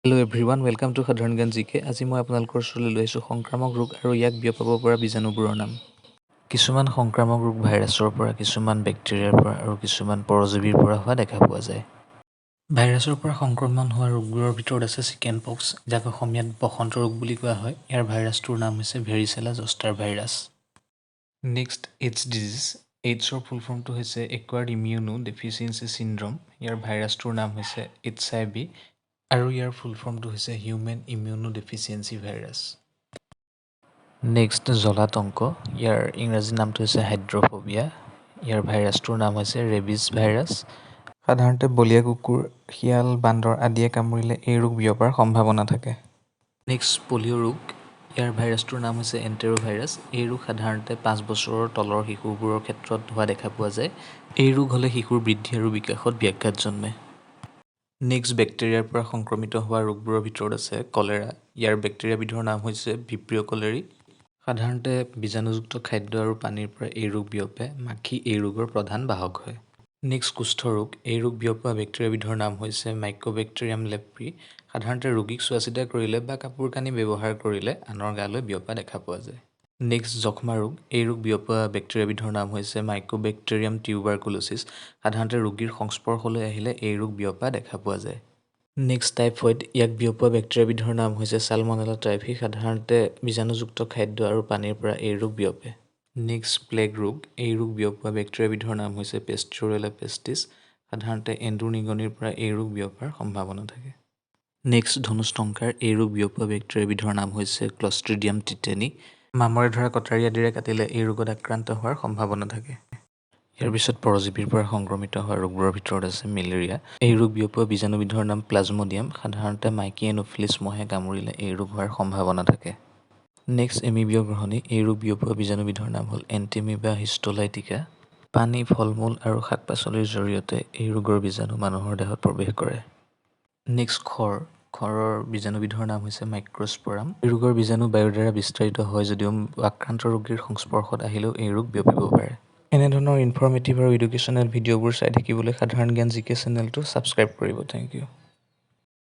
Hello' everyone welcome to সাধাৰণ জ্ঞান জিকে। আজি মই আপোনালোকৰ ওচৰলৈ লৈ আহিছোঁ সংক্ৰামক ৰোগ আৰু ইয়াক বিয়পাব পৰা বীজাণুবোৰৰ নাম। কিছুমান সংক্ৰামক ৰোগ ভাইৰাছৰ পৰা, কিছুমান বেক্টেৰিয়াৰ পৰা আৰু কিছুমান পৰজীৱীৰ পৰা হোৱা দেখা পোৱা যায়। ভাইৰাছৰ পৰা সংক্ৰমণ হোৱা ৰোগবোৰৰ ভিতৰত আছে চিকেনপক্স, যাক অসমীয়াত বসন্ত ৰোগ বুলি কোৱা হয়। ইয়াৰ ভাইৰাছটোৰ নাম হৈছে varicella zoster virus. Next AIDS disease. এইডছৰ ফুল ফৰ্মটো হৈছে একুৱাৰ্ড ইমিউনো ডেফিচিয়েঞ্চি চিণ্ড্ৰম। ইয়াৰ ভাইৰাছটোৰ নাম হৈছে HIV আৰু ইয়াৰ ফুল ফৰ্মটো হৈছে human immuno deficiency virus. Next জলাতংক। ইয়াৰ ইংৰাজী নামটো হৈছে হাইড্ৰফোবিয়া। ইয়াৰ ভাইৰাছটোৰ নাম হৈছে ৰেবিজ ভাইৰাছ। সাধাৰণতে বলীয়া কুকুৰ, শিয়াল, বান্দৰ আদিয়ে কামুৰিলে এই ৰোগ বিয়পাৰ সম্ভাৱনা থাকে। নেক্সট পলিঅ' ৰোগ। ইয়াৰ ভাইৰাছটোৰ নাম হৈছে এণ্টেৰোভাইৰাছ। এই ৰোগ সাধাৰণতে 5 বছৰৰ তলৰ শিশুবোৰৰ ক্ষেত্ৰত হোৱা দেখা পোৱা যায়। এই ৰোগ হ'লে শিশুৰ বৃদ্ধি আৰু বিকাশত ব্যাঘাত জন্মে। নেক্সট বেক্টেৰিয়াৰ পৰা সংক্ৰমিত হোৱা ৰোগবোৰৰ ভিতৰত আছে কলেৰা। ইয়াৰ বেক্টেৰিয়াবিধৰ নাম হৈছে ভিব্ৰিঅ' কলেৰি। সাধাৰণতে বীজাণুযুক্ত খাদ্য আৰু পানীৰ পৰা এই ৰোগ বিয়পে। মাখি এই ৰোগৰ প্ৰধান বাহক হয়। নেক্সট কুষ্ঠ ৰোগ। এই ৰোগ বিয়পোৱা বেক্টেৰিয়াবিধৰ নাম হৈছে মাইক্ৰবেক্টেৰিয়াম লেপ্ৰি। সাধাৰণতে ৰোগীক চোৱাচিতা কৰিলে বা কাপোৰ কানি ব্যৱহাৰ কৰিলে আনৰ গালৈ বিয়পা দেখা পোৱা যায়। নেক্সট যক্ষ্মা ৰোগ। এই ৰোগ বিয়পোৱা বেক্টেৰিয়াবিধৰ নাম হৈছে মাইক্ৰবেক্টেৰিয়াম টিউবাৰকুলোচিছ। সাধাৰণতে ৰোগীৰ সংস্পৰ্শলৈ আহিলে এই ৰোগ বিয়পা দেখা পোৱা যায়। Next typhoid. ইয়াক বিয়পোৱা বেক্টেৰিয়াবিধৰ নাম হৈছে চালমনেলা টাইফি। সাধাৰণতে বীজাণুযুক্ত খাদ্য আৰু পানীৰ পৰা এই ৰোগ বিয়পে। নেক্সট প্লেগ ৰোগ। এই ৰোগ বিয়পোৱা বেক্টেৰিয়াবিধৰ নাম হৈছে পেষ্টিঅৰেলা পেষ্টিছ। সাধাৰণতে এন্দুৰ নিগনিৰ পৰা এই ৰোগ বিয়পাৰ সম্ভাৱনা থাকে। নেক্সট ধনুষ্টংকাৰ। এই ৰোগ বিয়পোৱা বেক্টেৰিয়াবিধৰ নাম হৈছে ক্লষ্ট্ৰিডিয়াম টিটেনি। মামৰে ধৰা কটাৰী আদিৰে কাটিলে এই ৰোগত আক্ৰান্ত হোৱাৰ সম্ভাৱনা থাকে। ইয়াৰ পিছত পৰজীৱীৰ পৰা সংক্ৰমিত হোৱা ৰোগবোৰৰ ভিতৰত আছে মেলেৰিয়া। এই ৰোগ বিয়পোৱা বীজাণুবিধৰ নাম প্লাজমডিয়াম। সাধাৰণতে মাইকী এনোফিলিছ মহে কামুৰিলে এই ৰোগ হোৱাৰ সম্ভাৱনা থাকে। নেক্সট এমিবিয় গ্ৰহণী। এই ৰোগ বিয়পোৱা বীজাণুবিধৰ নাম হ'ল এণ্টিমিবা হিষ্টলাইটিকা। পানী, ফল মূল আৰু শাক পাচলিৰ জৰিয়তে এই ৰোগৰ বীজাণু মানুহৰ দেহত প্ৰৱেশ কৰে। নেক্সট খৰ। খৰৰ বীজাণুবিধৰ নাম হৈছে মাইক্ৰস্পৰাম। এই ৰোগৰ বীজাণু বায়ুৰ দ্বাৰা বিস্তাৰিত হয় যদিও আক্ৰান্ত ৰোগীৰ সংস্পৰ্শত আহিলেও এই ৰোগ বিয়পিব পাৰে। এনেধৰণৰ ইনফৰ্মেটিভ আৰু এডুকেশ্যনেল ভিডিঅ'বোৰ চাই থাকিবলৈ সাধাৰণ জ্ঞান জিকে চেনেলটো ছাবস্ক্ৰাইব কৰিব। Thank U.